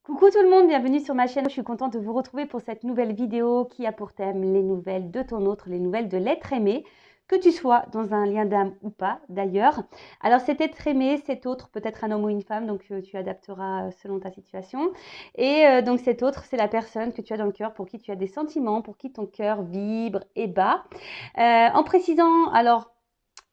Coucou tout le monde, bienvenue sur ma chaîne. Je suis contente de vous retrouver pour cette nouvelle vidéo qui a pour thème les nouvelles de ton autre, les nouvelles de l'être aimé, que tu sois dans un lien d'âme ou pas d'ailleurs. Alors cet être aimé, cet autre, peut-être un homme ou une femme, donc tu adapteras selon ta situation. Et donc cet autre, c'est la personne que tu as dans le cœur, pour qui tu as des sentiments, pour qui ton cœur vibre et bat. En précisant, alors,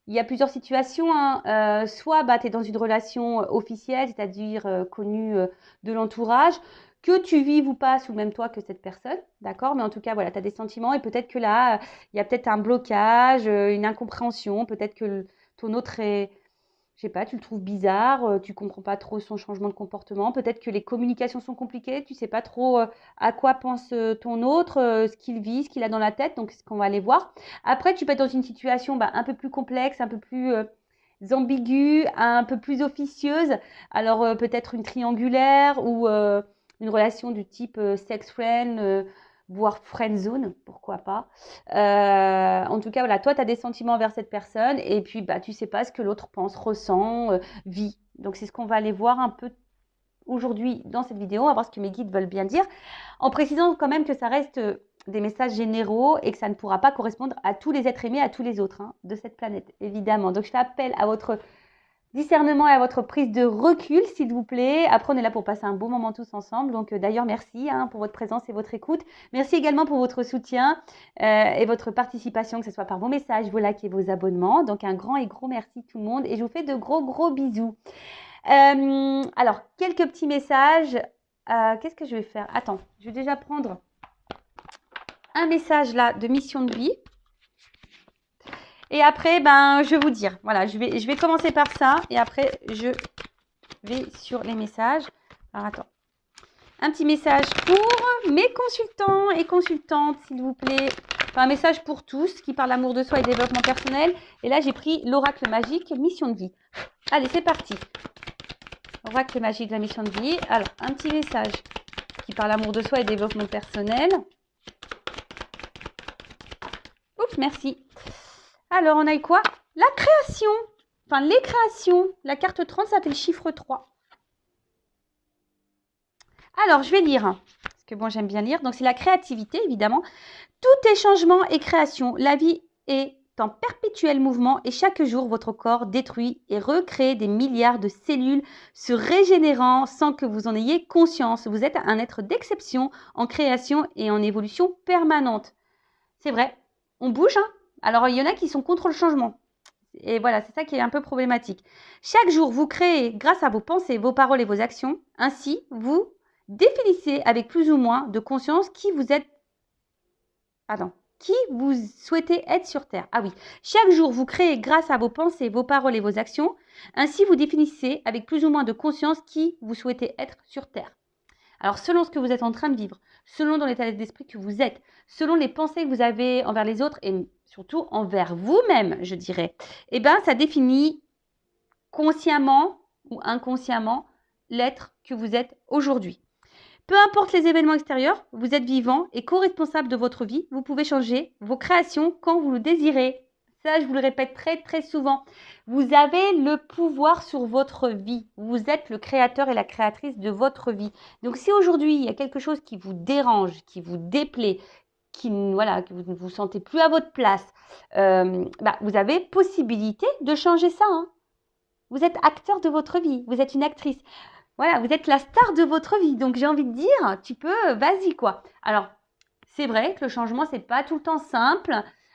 il y a plusieurs situations, hein. Soit tu es dans une relation officielle, c'est-à-dire connue de l'entourage, que tu vives ou pas sous le même toit que cette personne, d'accord? Mais en tout cas, voilà, tu as des sentiments et peut-être que là, il y a peut-être un blocage, une incompréhension, peut-être que ton autre est, je sais pas, tu le trouves bizarre, tu comprends pas trop son changement de comportement. Peut-être que les communications sont compliquées, tu sais pas trop à quoi pense ton autre, ce qu'il vit, ce qu'il a dans la tête. Donc, c'est ce qu'on va aller voir. Après, tu peux être dans une situation un peu plus complexe, un peu plus ambiguë, un peu plus officieuse. Alors, peut-être une triangulaire ou une relation du type sex friend, voire friend zone, pourquoi pas. En tout cas, voilà, toi, tu as des sentiments envers cette personne et puis tu sais pas ce que l'autre pense, ressent, vit. Donc, c'est ce qu'on va aller voir un peu aujourd'hui dans cette vidéo. On va voir ce que mes guides veulent bien dire, en précisant quand même que ça reste des messages généraux et que ça ne pourra pas correspondre à tous les êtres aimés, à tous les autres de cette planète, évidemment. Donc, je fais appel à votre discernement et à votre prise de recul, s'il vous plaît. Après, on est là pour passer un bon moment tous ensemble. Donc, d'ailleurs, merci pour votre présence et votre écoute. Merci également pour votre soutien et votre participation, que ce soit par vos messages, vos likes et vos abonnements. Donc, un grand et gros merci tout le monde. Et je vous fais de gros, gros bisous. Alors, quelques petits messages. Qu'est-ce que je vais faire? Attends, je vais déjà prendre un message là de mission de vie. Et après, je vais vous dire. Voilà, je vais commencer par ça. Et après, je vais sur les messages. Alors, attends. Un petit message pour mes consultants et consultantes, s'il vous plaît. Enfin, un message pour tous qui parlent d'amour de soi et développement personnel. Et là, j'ai pris l'oracle magique, mission de vie. Allez, c'est parti. Oracle magique de la mission de vie. Alors, un petit message qui parle d'amour de soi et développement personnel. Oups, merci. Alors, on a eu quoi? La création. Enfin, les créations. La carte 30, ça fait le chiffre 3. Alors, je vais lire. Parce que bon, j'aime bien lire. Donc, c'est la créativité, évidemment. Tout est changement et création. La vie est en perpétuel mouvement et chaque jour, votre corps détruit et recrée des milliards de cellules se régénérant sans que vous en ayez conscience. Vous êtes un être d'exception en création et en évolution permanente. C'est vrai, on bouge, hein. Alors, il y en a qui sont contre le changement. Et voilà, c'est ça qui est un peu problématique. Chaque jour, vous créez grâce à vos pensées, vos paroles et vos actions. Ainsi, vous définissez avec plus ou moins de conscience qui vous êtes. Qui vous souhaitez être sur Terre. Ah oui, chaque jour, vous créez grâce à vos pensées, vos paroles et vos actions. Ainsi, vous définissez avec plus ou moins de conscience qui vous souhaitez être sur Terre. Alors, selon ce que vous êtes en train de vivre, selon dans l'état d'esprit que vous êtes, selon les pensées que vous avez envers les autres et surtout envers vous-même, je dirais, ça définit consciemment ou inconsciemment l'être que vous êtes aujourd'hui. Peu importe les événements extérieurs, vous êtes vivant et co-responsable de votre vie. Vous pouvez changer vos créations quand vous le désirez. Ça, je vous le répète très, très souvent. Vous avez le pouvoir sur votre vie. Vous êtes le créateur et la créatrice de votre vie. Donc, si aujourd'hui, il y a quelque chose qui vous dérange, qui vous déplaît, que vous ne vous sentez plus à votre place, vous avez possibilité de changer ça. Vous êtes acteur de votre vie. Vous êtes une actrice. Voilà, vous êtes la star de votre vie. Donc, j'ai envie de dire, tu peux, vas-y, quoi. Alors, c'est vrai que le changement, c'est pas tout le temps simple.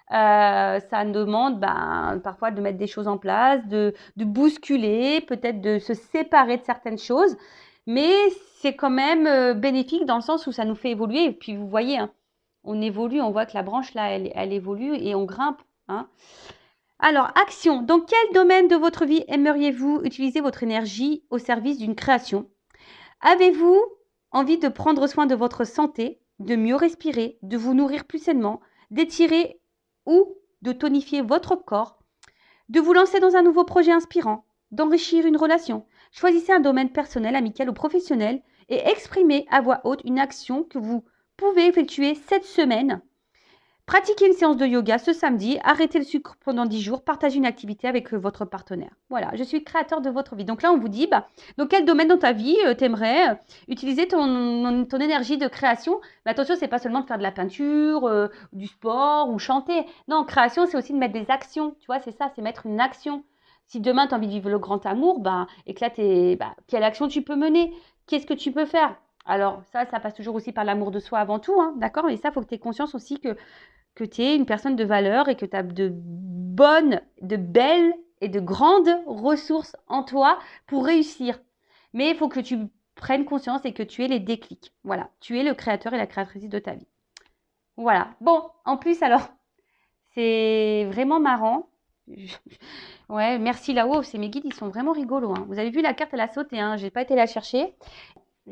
Ça demande parfois de mettre des choses en place, de bousculer, peut-être de se séparer de certaines choses. Mais c'est quand même bénéfique dans le sens où ça nous fait évoluer. Et puis, vous voyez, on évolue, on voit que la branche, là, elle évolue et on grimpe. Alors, action. Dans quel domaine de votre vie aimeriez-vous utiliser votre énergie au service d'une création? Avez-vous envie de prendre soin de votre santé, de mieux respirer, de vous nourrir plus sainement, d'étirer ou de tonifier votre corps, de vous lancer dans un nouveau projet inspirant, d'enrichir une relation? Choisissez un domaine personnel, amical ou professionnel et exprimez à voix haute une action que vous pouvez effectuer cette semaine. Pratiquez une séance de yoga ce samedi, arrêtez le sucre pendant 10 jours, partagez une activité avec votre partenaire. Voilà, je suis créateur de votre vie. Donc là, on vous dit, dans quel domaine dans ta vie t'aimerais utiliser ton énergie de création. Mais attention, c'est pas seulement de faire de la peinture, du sport ou chanter. Non, création, c'est aussi de mettre des actions. Tu vois, c'est ça, c'est mettre une action. Si demain, tu as envie de vivre le grand amour, quelle action tu peux mener? Qu'est-ce que tu peux faire? Alors ça passe toujours aussi par l'amour de soi avant tout, hein, d'accord? Et ça, il faut que tu aies conscience aussi que tu es une personne de valeur et que tu as de bonnes, de belles et de grandes ressources en toi pour réussir. Mais il faut que tu prennes conscience et que tu aies les déclics. Voilà, tu es le créateur et la créatrice de ta vie. Voilà. Bon, en plus, alors, c'est vraiment marrant. Ouais, merci là-haut, c'est mes guides, ils sont vraiment rigolos. Hein. Vous avez vu, la carte, elle a sauté, hein. Je n'ai pas été la chercher.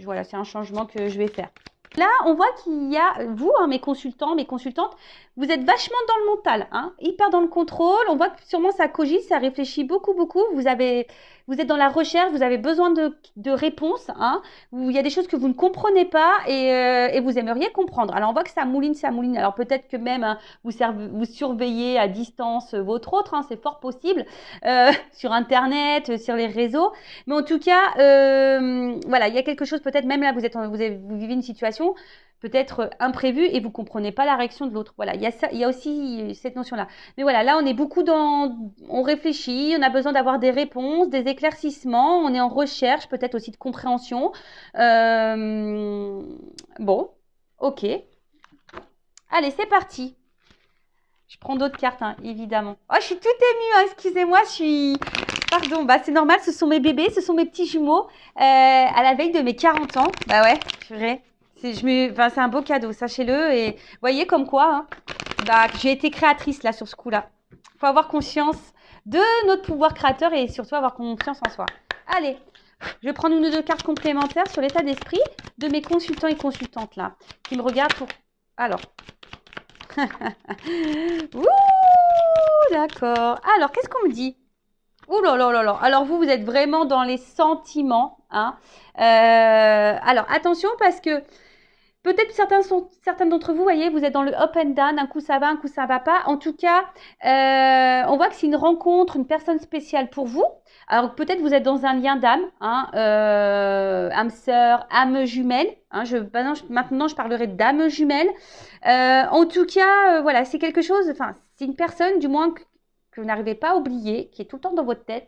Voilà, c'est un changement que je vais faire. Là, on voit qu'il y a, vous, hein, mes consultants, mes consultantes, vous êtes vachement dans le mental, hein, hyper dans le contrôle. On voit que sûrement ça cogite, ça réfléchit beaucoup, beaucoup. Vous êtes dans la recherche, vous avez besoin de réponses, hein, où il y a des choses que vous ne comprenez pas et vous aimeriez comprendre. Alors, on voit que ça mouline, ça mouline. Alors, peut-être que même hein, vous surveillez à distance votre autre, hein, c'est fort possible, sur Internet, sur les réseaux. Mais en tout cas, voilà, il y a quelque chose, peut-être même là, vous vivez une situation peut-être imprévue et vous ne comprenez pas la réaction de l'autre. Voilà, il y a aussi cette notion-là. Mais voilà, là, on est beaucoup on réfléchit, on a besoin d'avoir des réponses, des éclaircissements, on est en recherche, peut-être aussi de compréhension. Bon, ok. Allez, c'est parti. Je prends d'autres cartes, hein, évidemment. Oh, je suis toute émue, hein, excusez-moi, Pardon, c'est normal, ce sont mes bébés, ce sont mes petits jumeaux à la veille de mes 40 ans. Bah ouais, purée. C'est un beau cadeau, sachez-le. Et vous voyez comme quoi, hein, j'ai été créatrice là sur ce coup-là. Il faut avoir conscience de notre pouvoir créateur et surtout avoir confiance en soi. Allez, je vais prendre une ou deux cartes complémentaires sur l'état d'esprit de mes consultants et consultantes là, qui me regardent pour... Alors. Ouh, d'accord. Alors, qu'est-ce qu'on me dit? Ouh là là là là. Alors, vous êtes vraiment dans les sentiments. Hein. Alors, attention parce que peut-être certains d'entre vous, voyez, vous êtes dans le up and down, un coup ça va, un coup ça va pas. En tout cas, on voit que c'est une rencontre, une personne spéciale pour vous. Alors peut-être vous êtes dans un lien d'âme, hein, âme sœur, âme jumelle. Hein, maintenant, je parlerai d'âme jumelle. En tout cas, voilà, c'est quelque chose, enfin, c'est une personne, du moins, que vous n'arrivez pas à oublier, qui est tout le temps dans votre tête.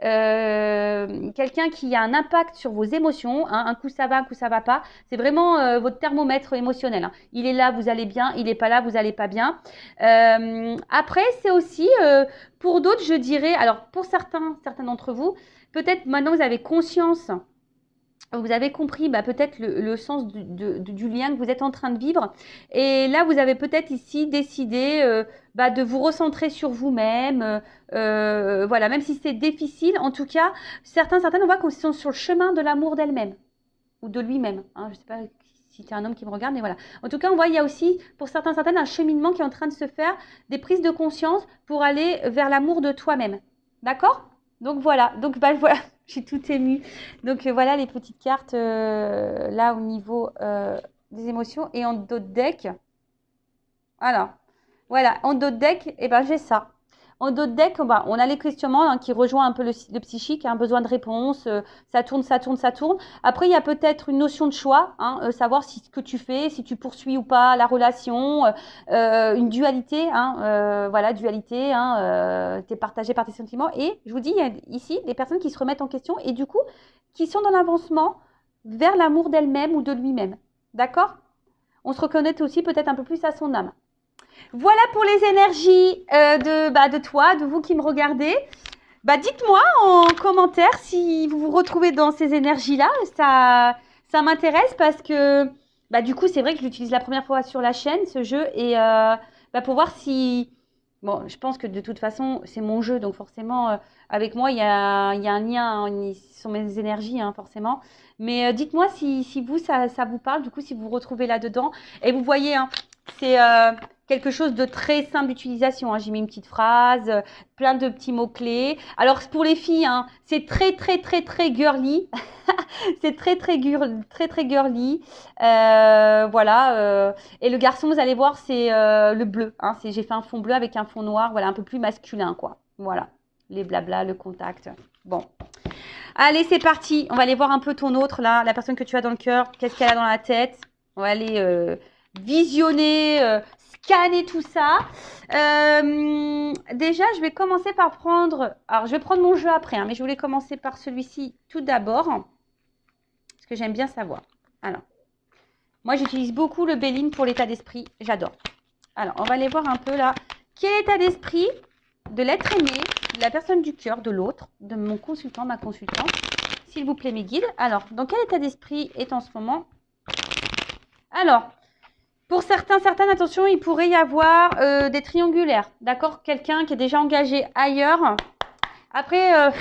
Quelqu'un qui a un impact sur vos émotions, hein, un coup ça va, un coup ça va pas, c'est vraiment votre thermomètre émotionnel, hein. Il est là, vous allez bien, il n'est pas là, vous allez pas bien. Après, c'est aussi pour d'autres, je dirais, alors pour certains d'entre vous, peut-être maintenant vous avez conscience, vous avez compris peut-être le sens du lien que vous êtes en train de vivre. Et là, vous avez peut-être ici décidé de vous recentrer sur vous-même. Voilà, même si c'est difficile, en tout cas, certaines, on voit qu'ils sont sur le chemin de l'amour d'elle-même ou de lui-même. Hein, je ne sais pas si c'est un homme qui me regarde, mais voilà. En tout cas, on voit il y a aussi, pour certaines, un cheminement qui est en train de se faire, des prises de conscience pour aller vers l'amour de toi-même. D'accord ? Donc voilà, voilà, je suis toute émue. Donc voilà les petites cartes là au niveau des émotions. Et en dos de deck, voilà, en dos de deck, j'ai ça. En dos de deck, on a les questionnements qui rejoignent un peu le psychique, un besoin de réponse, ça tourne. Après, il y a peut-être une notion de choix, hein, savoir si ce que tu fais, si tu poursuis ou pas la relation, une dualité, dualité, tu es partagé par tes sentiments. Et je vous dis, il y a ici des personnes qui se remettent en question et du coup, qui sont dans l'avancement vers l'amour d'elle-même ou de lui-même. D'accord ? On se reconnaît aussi peut-être un peu plus à son âme. Voilà pour les énergies de toi, de vous qui me regardez. Dites-moi en commentaire si vous vous retrouvez dans ces énergies-là. Ça m'intéresse parce que du coup, c'est vrai que je l'utilise la première fois sur la chaîne, ce jeu. Et pour voir si... Bon, je pense que de toute façon, c'est mon jeu. Donc forcément, avec moi, il y a un lien. Hein, ce sont mes énergies, hein, forcément. Mais dites-moi si vous, ça vous parle. Du coup, si vous vous retrouvez là-dedans. Et vous voyez... Hein, c'est quelque chose de très simple d'utilisation. Hein. J'ai mis une petite phrase, plein de petits mots-clés. Alors, pour les filles, hein, c'est très, très, très, très girly. C'est très, très, très, très girly. Voilà. Et le garçon, vous allez voir, c'est le bleu. Hein. J'ai fait un fond bleu avec un fond noir. Voilà, un peu plus masculin, quoi. Voilà. Les blabla, le contact. Bon. Allez, c'est parti. On va aller voir un peu ton autre, là. La personne que tu as dans le cœur. Qu'est-ce qu'elle a dans la tête? On va aller visionner, scanner tout ça. Déjà, je vais commencer par prendre... Alors, je vais prendre mon jeu après, hein, mais je voulais commencer par celui-ci tout d'abord. Parce que j'aime bien savoir. Alors, moi, j'utilise beaucoup le Béline pour l'état d'esprit. J'adore. Alors, on va aller voir un peu là. Quel état d'esprit de l'être aimé, de la personne du cœur, de l'autre, de mon consultant, ma consultante. S'il vous plaît, mes guides. Alors, dans quel état d'esprit est en ce moment? Alors, pour certaines, attention, il pourrait y avoir des triangulaires. D'accord? Quelqu'un qui est déjà engagé ailleurs. Après,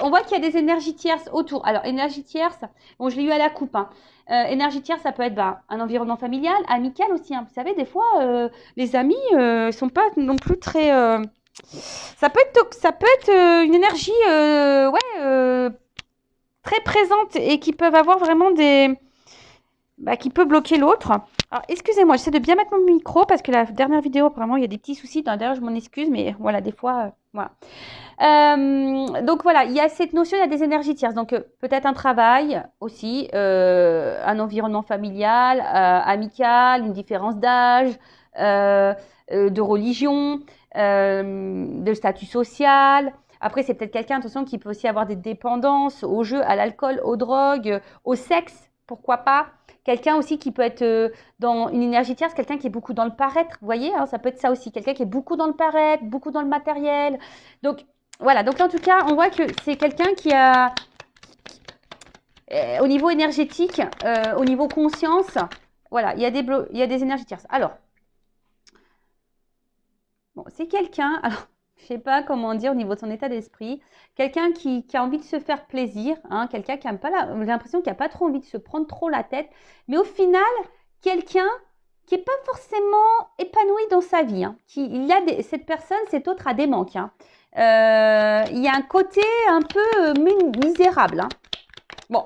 on voit qu'il y a des énergies tierces autour. Alors, énergie tierce, bon, je l'ai eu à la coupe. Hein. Énergie tierce, ça peut être un environnement familial, amical aussi. Hein. Vous savez, des fois, les amis ne sont pas non plus très... ça peut être une énergie très présente et qui peuvent avoir vraiment des... qui peut bloquer l'autre. Alors, excusez-moi, j'essaie de bien mettre mon micro parce que la dernière vidéo, apparemment, il y a des petits soucis. D'ailleurs, je m'en excuse, mais voilà, des fois, voilà. Donc voilà, il y a cette notion, il y a des énergies tierces. Donc peut-être un travail aussi, un environnement familial, amical, une différence d'âge, de religion, de statut social. Après, c'est peut-être quelqu'un, attention, qui peut aussi avoir des dépendances au jeu, à l'alcool, aux drogues, au sexe, pourquoi pas. Quelqu'un aussi qui peut être dans une énergie tierce, quelqu'un qui est beaucoup dans le paraître, vous voyez, hein, ça peut être ça aussi, quelqu'un qui est beaucoup dans le paraître, beaucoup dans le matériel. Donc, voilà, donc en tout cas, on voit que c'est quelqu'un qui a, au niveau énergétique, au niveau conscience, voilà, il y a des énergies tierces. Alors, bon, c'est quelqu'un, alors, je ne sais pas comment dire au niveau de son état d'esprit, quelqu'un qui a envie de se faire plaisir, hein, quelqu'un qui n'a pas j'ai l'impression qu'il n'a pas trop envie de se prendre trop la tête, mais au final, quelqu'un qui n'est pas forcément épanoui dans sa vie. Hein, cette personne, cet autre a des manques. Hein. Il y a un côté un peu misérable. Hein. Bon,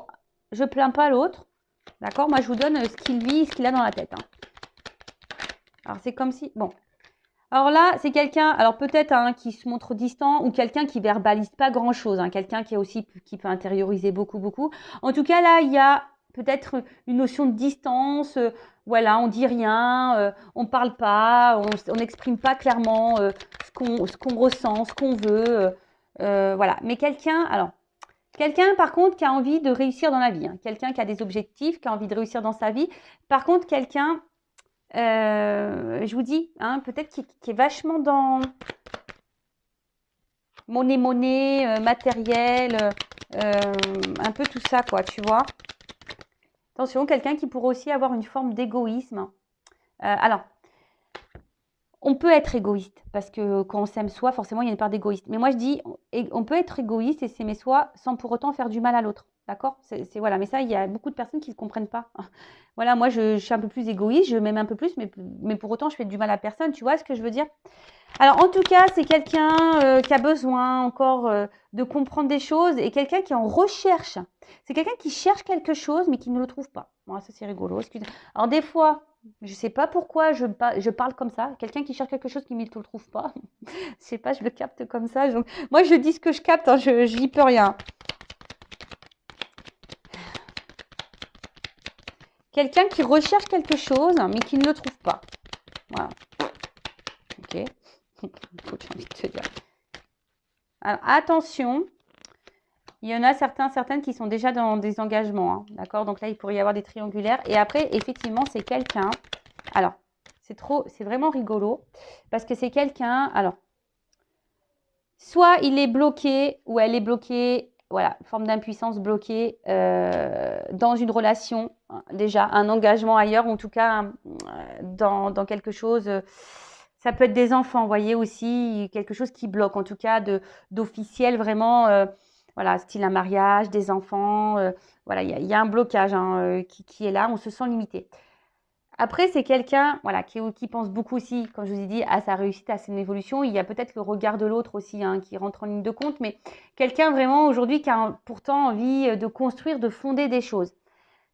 je ne plains pas l'autre. D'accord? Moi, je vous donne ce qu'il vit, ce qu'il a dans la tête. Hein. Alors, c'est comme si... Bon. Alors là, c'est quelqu'un, alors peut-être hein, qui se montre distant ou quelqu'un qui verbalise pas grand-chose. Hein, quelqu'un qui peut intérioriser beaucoup, beaucoup. En tout cas, là, il y a peut-être une notion de distance. Voilà, on dit rien, on parle pas, on n'exprime pas clairement ce qu'on ressent, ce qu'on veut. Voilà. Mais quelqu'un par contre qui a envie de réussir dans la vie, hein, quelqu'un qui a des objectifs, qui a envie de réussir dans sa vie. Par contre, quelqu'un, je vous dis, hein, peut-être qui est vachement dans monnaie, matériel, un peu tout ça, quoi, tu vois. Attention, quelqu'un qui pourrait aussi avoir une forme d'égoïsme. Alors, on peut être égoïste, parce que quand on s'aime soi, forcément, il y a une part d'égoïste. Mais moi, je dis, on peut être égoïste et s'aimer soi sans pour autant faire du mal à l'autre. D'accord? Voilà. Mais ça, il y a beaucoup de personnes qui ne comprennent pas. Voilà, moi, je suis un peu plus égoïste, je m'aime un peu plus, mais pour autant, je fais du mal à personne. Tu vois ce que je veux dire? Alors, en tout cas, c'est quelqu'un qui a besoin encore de comprendre des choses et quelqu'un qui est en recherche. C'est quelqu'un qui cherche quelque chose, mais qui ne le trouve pas. Bon, ça, c'est rigolo. Excusez. Alors, des fois... Je ne sais pas pourquoi je parle comme ça. Quelqu'un qui cherche quelque chose qui ne le trouve pas. Je ne sais pas, je le capte comme ça. Donc, moi, je dis ce que je capte. Hein, je n'y peux rien. Quelqu'un qui recherche quelque chose, mais qui ne le trouve pas. Voilà. Ok. J'ai envie de te dire. Alors, attention. Il y en a certaines qui sont déjà dans des engagements. Hein, d'accord? Donc là, il pourrait y avoir des triangulaires. Et après, effectivement, c'est quelqu'un. Alors, c'est vraiment rigolo. Parce que c'est quelqu'un. Alors, soit il est bloqué ou elle est bloquée. Voilà, forme d'impuissance bloquée dans une relation. Déjà, un engagement ailleurs. En tout cas, dans quelque chose. Ça peut être des enfants, vous voyez aussi. Quelque chose qui bloque. En tout cas, d'officiel vraiment. Voilà, style un mariage, des enfants. Voilà, il y a un blocage hein, qui est là. On se sent limité. Après, c'est quelqu'un voilà, qui pense beaucoup aussi, comme je vous ai dit, à sa réussite, à son évolution. Il y a peut-être le regard de l'autre aussi hein, qui rentre en ligne de compte, mais quelqu'un vraiment aujourd'hui qui a pourtant envie de construire, de fonder des choses.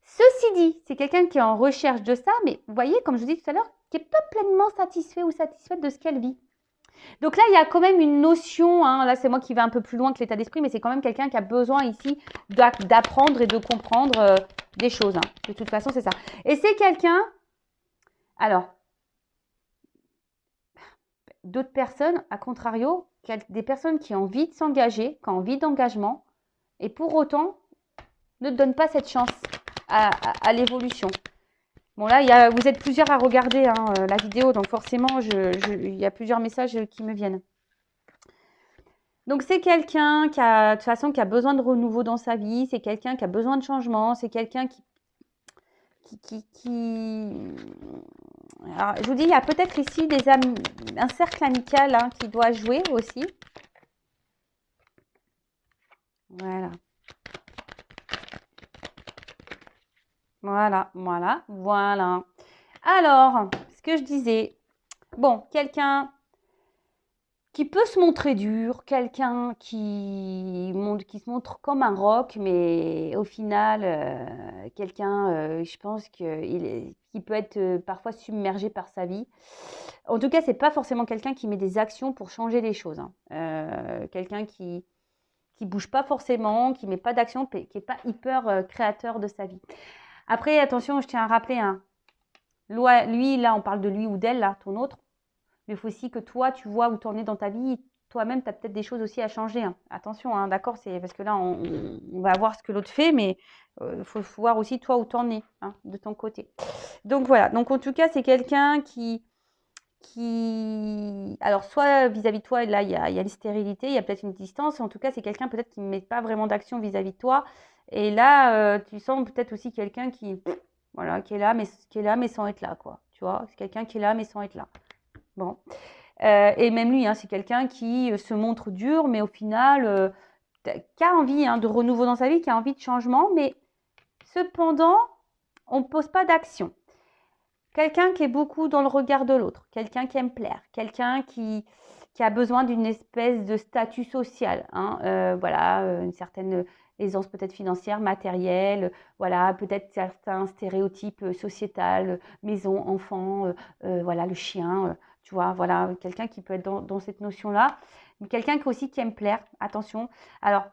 Ceci dit, c'est quelqu'un qui est en recherche de ça, mais vous voyez, comme je vous dis tout à l'heure, qui n'est pas pleinement satisfait ou satisfaite de ce qu'elle vit. Donc là, il y a quand même une notion, hein, là c'est moi qui vais un peu plus loin que l'état d'esprit, mais c'est quand même quelqu'un qui a besoin ici d'apprendre et de comprendre des choses. Hein. De toute façon, c'est ça. Et c'est quelqu'un, alors, d'autres personnes, à contrario, des personnes qui ont envie de s'engager, qui ont envie d'engagement, et pour autant, ne donnent pas cette chance à l'évolution. Bon là, vous êtes plusieurs à regarder hein, la vidéo, donc forcément, il y a plusieurs messages qui me viennent. Donc c'est quelqu'un qui a, de toute façon, qui a besoin de renouveau dans sa vie, c'est quelqu'un qui a besoin de changement, c'est quelqu'un qui... Alors, je vous dis, il y a peut-être ici un cercle amical hein, qui doit jouer aussi. Voilà. Voilà, voilà, voilà. Alors, ce que je disais, bon, quelqu'un qui peut se montrer dur, quelqu'un qui se montre comme un roc, mais au final, quelqu'un, je pense qui peut être parfois submergé par sa vie. En tout cas, c'est pas forcément quelqu'un qui met des actions pour changer les choses. Hein. Quelqu'un qui bouge pas forcément, qui met pas d'action, qui est pas hyper créateur de sa vie. Après, attention, je tiens à rappeler, hein, lui, là, on parle de lui ou d'elle, là, ton autre. Mais il faut aussi que toi, tu vois où tu en es dans ta vie. Toi-même, tu as peut-être des choses aussi à changer. Hein. Attention, hein, d'accord, c'est parce que là, on va voir ce que l'autre fait, mais il faut voir aussi toi où tu en es, hein, de ton côté. Donc voilà, donc en tout cas, c'est quelqu'un qui... Alors, soit vis-à-vis de toi, là, il y a une stérilité, il y a peut-être une distance. En tout cas, c'est quelqu'un peut-être qui ne met pas vraiment d'action vis-à-vis de toi. Et là, tu sens peut-être aussi quelqu'un voilà, qui est là, mais sans être là, quoi. Tu vois, c'est quelqu'un qui est là, mais sans être là. Bon. Et même lui, hein, c'est quelqu'un qui se montre dur, mais au final, qui a envie hein, de renouveau dans sa vie, qui a envie de changement, mais cependant, on ne pose pas d'action. Quelqu'un qui est beaucoup dans le regard de l'autre, quelqu'un qui aime plaire, quelqu'un qui a besoin d'une espèce de statut social. Hein, voilà, une certaine aisance peut-être financière, matérielle, voilà, peut-être certains stéréotypes sociétals, maison, enfant, voilà, le chien, tu vois, voilà, quelqu'un qui peut être dans cette notion-là, mais quelqu'un aussi qui aime plaire, attention. Alors,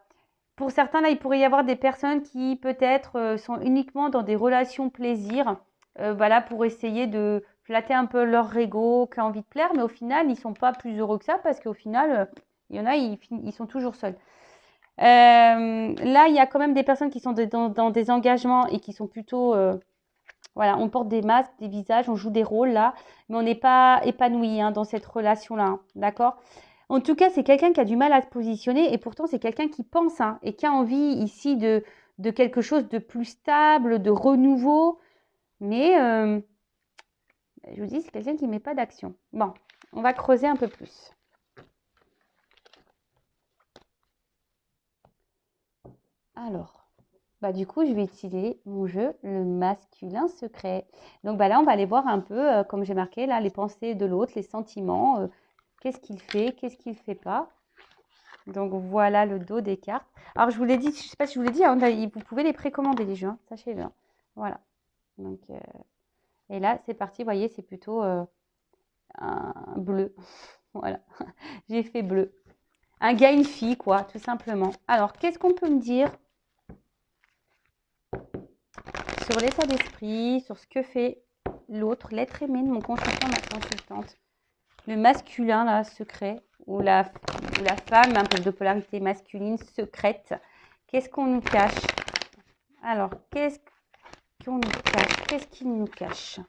pour certains, là, il pourrait y avoir des personnes qui peut-être sont uniquement dans des relations plaisir, voilà, pour essayer de flatter un peu leur ego, qui a envie de plaire, mais au final, ils ne sont pas plus heureux que ça parce qu'au final, il y en a, ils sont toujours seuls. Là, il y a quand même des personnes qui sont dans des engagements et qui sont plutôt... voilà, on porte des masques, des visages, on joue des rôles là, mais on n'est pas épanoui hein, dans cette relation-là, hein, d'accord? En tout cas, c'est quelqu'un qui a du mal à se positionner et pourtant, c'est quelqu'un qui pense hein, et qui a envie ici de quelque chose de plus stable, de renouveau. Mais je vous dis, c'est quelqu'un qui ne met pas d'action. Bon, on va creuser un peu plus. Alors, bah, du coup, je vais utiliser mon jeu, le masculin secret. Donc bah, là, on va aller voir un peu, comme j'ai marqué, là, les pensées de l'autre, les sentiments. Qu'est-ce qu'il fait, qu'est-ce qu'il ne fait pas. Donc voilà le dos des cartes. Alors, je vous l'ai dit, je ne sais pas si je vous l'ai dit, hein, vous pouvez les précommander les jeux, hein, sachez-le. Hein. Voilà. Donc, et là, c'est parti, vous voyez, c'est plutôt un bleu. Voilà, j'ai fait bleu. Un gars, une fille, quoi, tout simplement. Alors, qu'est-ce qu'on peut me dire sur l'état d'esprit, sur ce que fait l'autre, l'être aimé de mon consultant, ma consultante. Le masculin, là, secret, ou la femme, un peu de polarité masculine, secrète. Qu'est-ce qu'on nous cache? Alors, qu'est-ce qu'on nous cache? Qu'est-ce qu'il nous cache?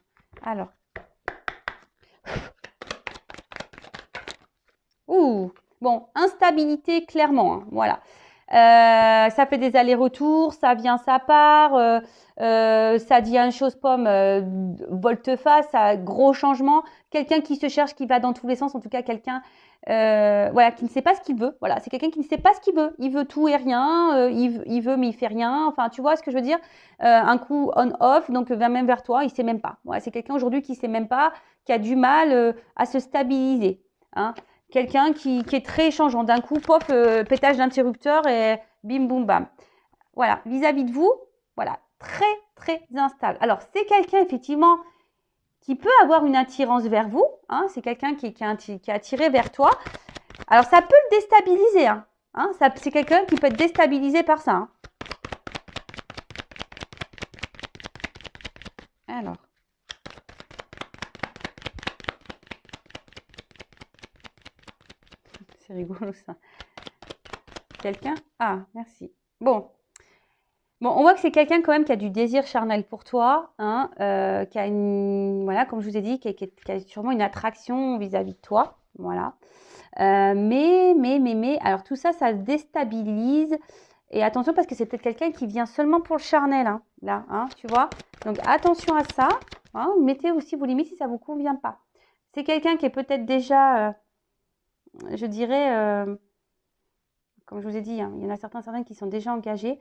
Alors. Ouh, bon, instabilité, clairement, hein, voilà. Ça fait des allers-retours, ça vient, ça part, ça dit une chose pomme, volte-face, gros changement. Quelqu'un qui se cherche, qui va dans tous les sens, en tout cas quelqu'un voilà, qui ne sait pas ce qu'il veut. Voilà, c'est quelqu'un qui ne sait pas ce qu'il veut. Il veut tout et rien. Il veut mais il fait rien. Enfin, tu vois ce que je veux dire? Un coup on-off, donc même vers toi, il sait même pas. Voilà, c'est quelqu'un aujourd'hui qui sait même pas, qui a du mal à se stabiliser. Hein. Quelqu'un qui est très changeant. D'un coup, pof, pétage d'interrupteur et bim, boum, bam. Voilà, vis-à-vis de vous, voilà, très, très instable. Alors, c'est quelqu'un, effectivement, qui peut avoir une attirance vers vous. Hein, c'est quelqu'un qui est attiré vers toi. Alors, ça peut le déstabiliser. Hein, c'est quelqu'un qui peut être déstabilisé par ça. Hein. Alors. C'est rigolo, ça. Quelqu'un? Ah, merci. Bon. Bon, on voit que c'est quelqu'un quand même qui a du désir charnel pour toi, hein, qui a une, voilà, comme je vous ai dit, qui a sûrement une attraction vis-à-vis de toi, voilà. Mais, alors tout ça, ça déstabilise. Et attention parce que c'est peut-être quelqu'un qui vient seulement pour le charnel, hein, là, hein, tu vois. Donc attention à ça, hein, mettez aussi vos limites si ça ne vous convient pas. C'est quelqu'un qui est peut-être déjà, je dirais, comme je vous ai dit, hein, il y en a certains qui sont déjà engagés.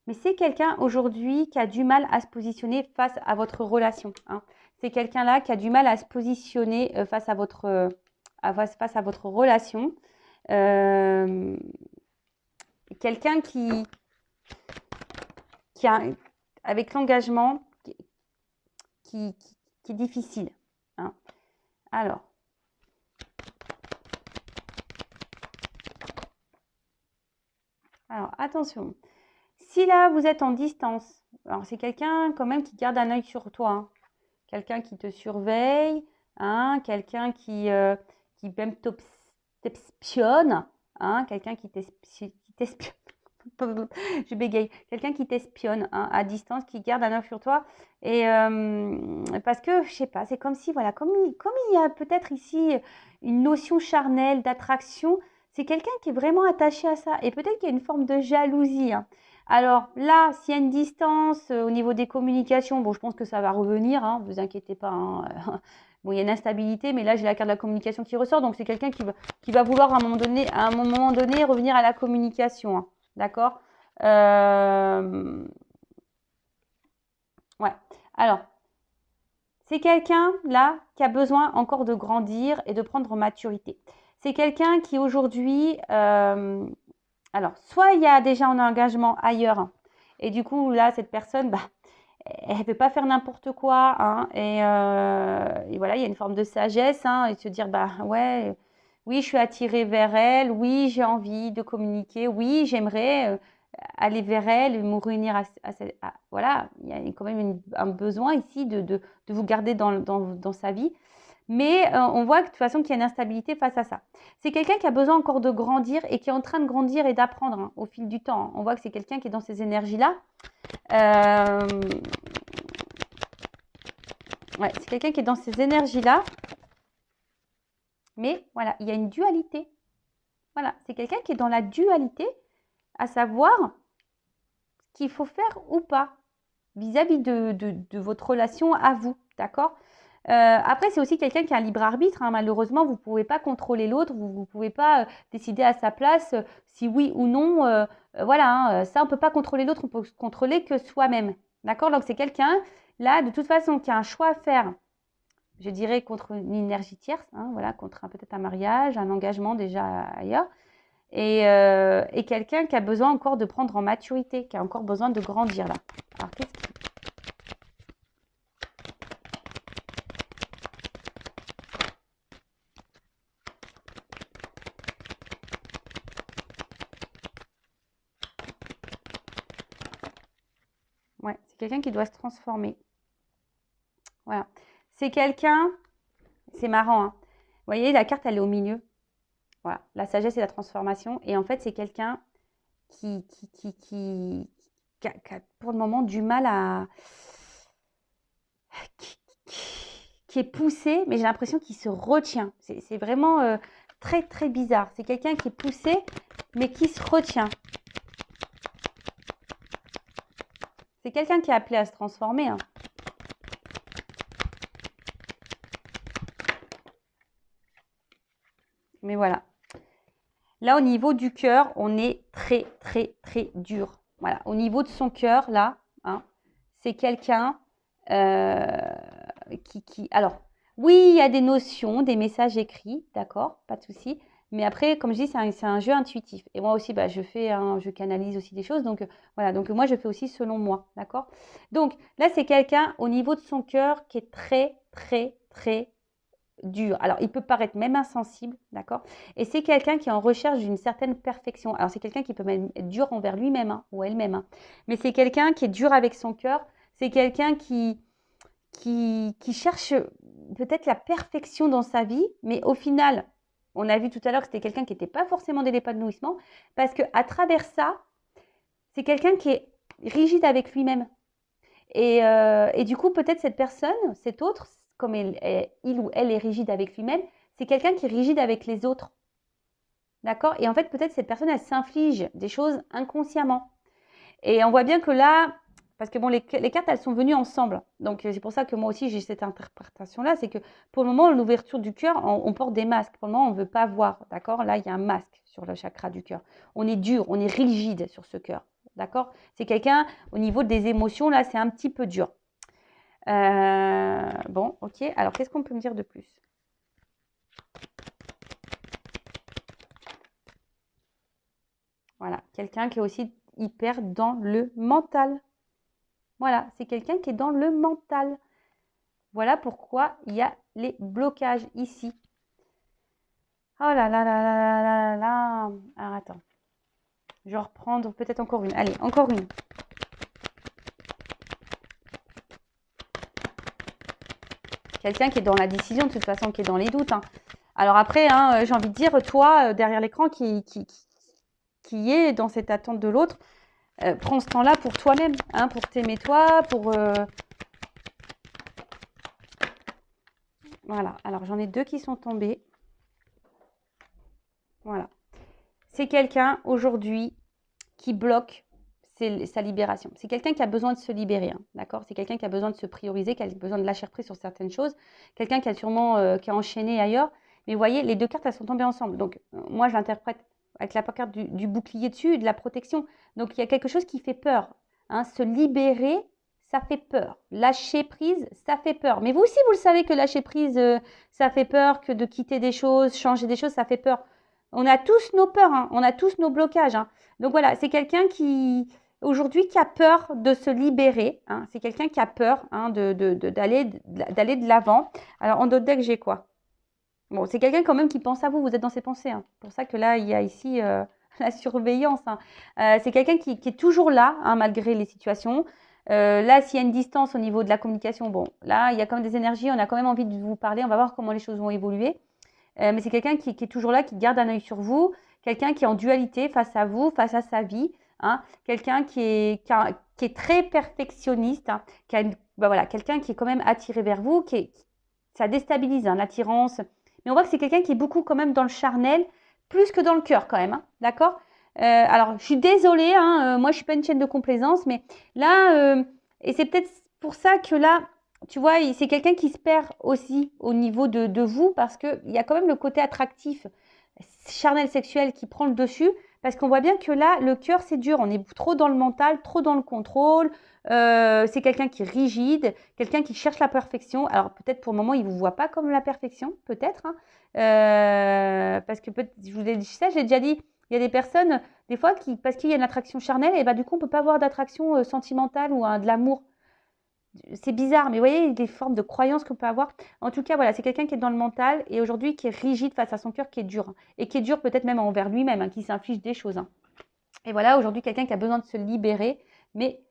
Mais c'est quelqu'un aujourd'hui qui a du mal à se positionner face à votre relation. Hein. C'est quelqu'un-là qui a du mal à se positionner face à votre relation. Quelqu'un qui a, avec l'engagement, qui est difficile. Hein. Alors, attention. Si là, vous êtes en distance, alors c'est quelqu'un quand même qui garde un œil sur toi. Hein. Quelqu'un qui te surveille, hein, quelqu'un qui même t'espionne, hein, quelqu'un qui t'espionne. Je bégaye. Quelqu'un qui t'espionne hein, à distance, qui garde un œil sur toi. Et parce que, je sais pas, c'est comme si, voilà, comme il y a peut-être ici une notion charnelle, d'attraction, c'est quelqu'un qui est vraiment attaché à ça. Et peut-être qu'il y a une forme de jalousie. Hein. Alors là, s'il y a une distance au niveau des communications, bon, je pense que ça va revenir, hein, vous inquiétez pas. Hein. Bon, il y a une instabilité, mais là, j'ai la carte de la communication qui ressort. Donc, c'est quelqu'un qui va vouloir à un moment donné revenir à la communication. Hein. D'accord Ouais. Alors, c'est quelqu'un, là, qui a besoin encore de grandir et de prendre en maturité. C'est quelqu'un qui, aujourd'hui, alors, soit il y a déjà un engagement ailleurs, hein, et du coup, là, cette personne, bah, elle ne veut pas faire n'importe quoi, hein, et voilà, il y a une forme de sagesse, hein, et de se dire, bah, ouais, oui, je suis attirée vers elle, oui, j'ai envie de communiquer, oui, j'aimerais aller vers elle, me réunir voilà, il y a quand même un besoin ici de vous garder dans sa vie. Mais on voit que, de toute façon qu'il y a une instabilité face à ça. C'est quelqu'un qui a besoin encore de grandir et qui est en train de grandir et d'apprendre hein, au fil du temps. On voit que c'est quelqu'un qui est dans ces énergies-là. Ouais, c'est quelqu'un qui est dans ces énergies-là. Mais voilà, il y a une dualité. Voilà, c'est quelqu'un qui est dans la dualité, à savoir ce qu'il faut faire ou pas vis-à-vis de votre relation à vous. D'accord après, c'est aussi quelqu'un qui a un libre arbitre. Hein. Malheureusement, vous ne pouvez pas contrôler l'autre, vous ne pouvez pas décider à sa place si oui ou non. Voilà, hein, ça, on ne peut pas contrôler l'autre, on peut contrôler que soi-même. D'accord. Donc, c'est quelqu'un, là, de toute façon, qui a un choix à faire, je dirais, contre une énergie tierce, hein, voilà, contre peut-être un mariage, un engagement déjà ailleurs. Et quelqu'un qui a besoin encore de prendre en maturité, qui a encore besoin de grandir là. Alors, qu'est-ce qui... Ouais, c'est quelqu'un qui doit se transformer. Voilà. C'est quelqu'un, c'est marrant, hein. Vous voyez, la carte, elle est au milieu. Voilà, la sagesse et la transformation. Et en fait, c'est quelqu'un qui a pour le moment du mal à... qui est poussé, mais j'ai l'impression qu'il se retient. C'est vraiment très, très bizarre. C'est quelqu'un qui est poussé, mais qui se retient. C'est quelqu'un qui est appelé à se transformer. Hein. Mais voilà. Là, au niveau du cœur, on est très, très, très dur. Voilà. Au niveau de son cœur, là, hein, c'est quelqu'un Alors, oui, il y a des notions, des messages écrits, d'accord, pas de souci. Mais après, comme je dis, c'est un jeu intuitif. Et moi aussi, bah, je canalise aussi des choses. Donc, voilà. Donc, moi, je fais aussi selon moi, d'accord. Donc, là, c'est quelqu'un au niveau de son cœur qui est très, très, très dur. Alors, il peut paraître même insensible, d'accord? Et c'est quelqu'un qui est en recherche d'une certaine perfection. Alors, c'est quelqu'un qui peut même être dur envers lui-même hein, ou elle-même. Hein. Mais c'est quelqu'un qui est dur avec son cœur. C'est quelqu'un qui cherche peut-être la perfection dans sa vie, mais au final, on a vu tout à l'heure que c'était quelqu'un qui n'était pas forcément dans l'épanouissement, parce qu'à travers ça, c'est quelqu'un qui est rigide avec lui-même. Et du coup, peut-être cette personne, cet autre, comme il ou elle est rigide avec lui-même, c'est quelqu'un qui est rigide avec les autres. D'accord? Et en fait, peut-être cette personne, elle s'inflige des choses inconsciemment. Et on voit bien que là, parce que bon, les cartes, elles sont venues ensemble. Donc, c'est pour ça que moi aussi, j'ai cette interprétation-là. C'est que pour le moment, l'ouverture du cœur, on porte des masques. Pour le moment, on ne veut pas voir. D'accord? Là, il y a un masque sur le chakra du cœur. On est dur, on est rigide sur ce cœur. D'accord? C'est quelqu'un, au niveau des émotions, là, c'est un petit peu dur. Bon, ok. Alors, qu'est-ce qu'on peut me dire de plus? Voilà. Quelqu'un qui est aussi hyper dans le mental. Voilà. C'est quelqu'un qui est dans le mental. Voilà pourquoi il y a les blocages ici. Oh là là là là là là là. Alors, attends. Je vais reprendre peut-être encore une. Allez, encore une. Quelqu'un qui est dans la décision, de toute façon, qui est dans les doutes. Hein. Alors après, hein, j'ai envie de dire, toi, derrière l'écran, qui est dans cette attente de l'autre, prends ce temps-là pour toi-même, hein, pour t'aimer toi, pour... Voilà, alors j'en ai deux qui sont tombés. Voilà. C'est quelqu'un, aujourd'hui, qui bloque sa libération. C'est quelqu'un qui a besoin de se libérer, hein, d'accord? C'est quelqu'un qui a besoin de se prioriser, qui a besoin de lâcher prise sur certaines choses. Quelqu'un qui a sûrement qui a enchaîné ailleurs. Mais vous voyez, les deux cartes, elles sont tombées ensemble. Donc, moi, je l'interprète avec la carte du bouclier dessus, de la protection. Donc, il y a quelque chose qui fait peur. Hein. Se libérer, ça fait peur. Lâcher prise, ça fait peur. Mais vous aussi, vous le savez que lâcher prise, ça fait peur, que de quitter des choses, changer des choses, ça fait peur. On a tous nos peurs, hein. On a tous nos blocages. Hein. Donc, voilà, c'est quelqu'un qui aujourd'hui qui a peur de se libérer. Hein. C'est quelqu'un qui a peur hein, d'aller de l'avant. Alors, en d'autres decks, j'ai quoi? Bon, c'est quelqu'un quand même qui pense à vous. Vous êtes dans ses pensées. Hein. C'est pour ça que là, il y a ici la surveillance. Hein. C'est quelqu'un qui est toujours là, hein, malgré les situations. Là, s'il y a une distance au niveau de la communication, bon, là, il y a quand même des énergies. On a quand même envie de vous parler. On va voir comment les choses vont évoluer. Mais c'est quelqu'un qui est toujours là, qui garde un œil sur vous. Quelqu'un qui est en dualité face à vous, face à sa vie. Hein, quelqu'un qui est très perfectionniste, hein, voilà, quelqu'un qui est quand même attiré vers vous, ça déstabilise hein, l'attirance. Mais on voit que c'est quelqu'un qui est beaucoup quand même dans le charnel, plus que dans le cœur quand même, hein, d'accord? Alors, je suis désolée, hein, moi je suis pas une chaîne de complaisance, mais là, et c'est peut-être pour ça que là, tu vois, c'est quelqu'un qui se perd aussi au niveau de vous, parce qu'il y a quand même le côté attractif, charnel sexuel qui prend le dessus. Parce qu'on voit bien que là, le cœur, c'est dur. On est trop dans le mental, trop dans le contrôle. C'est quelqu'un qui est rigide, quelqu'un qui cherche la perfection. Alors, peut-être pour le moment, il ne vous voit pas comme la perfection, peut-être. Hein. Parce que, je vous ai dit ça, j'ai déjà dit, il y a des personnes, des fois, parce qu'il y a une attraction charnelle, et bah, du coup, on ne peut pas avoir d'attraction sentimentale ou de l'amour. C'est bizarre, mais vous voyez, des formes de croyances qu'on peut avoir. En tout cas, voilà, c'est quelqu'un qui est dans le mental et aujourd'hui qui est rigide face à son cœur, qui est dur. Hein, et qui est dur peut-être même envers lui-même, hein, qui s'inflige des choses. Hein. Et voilà, aujourd'hui, quelqu'un qui a besoin de se libérer, mais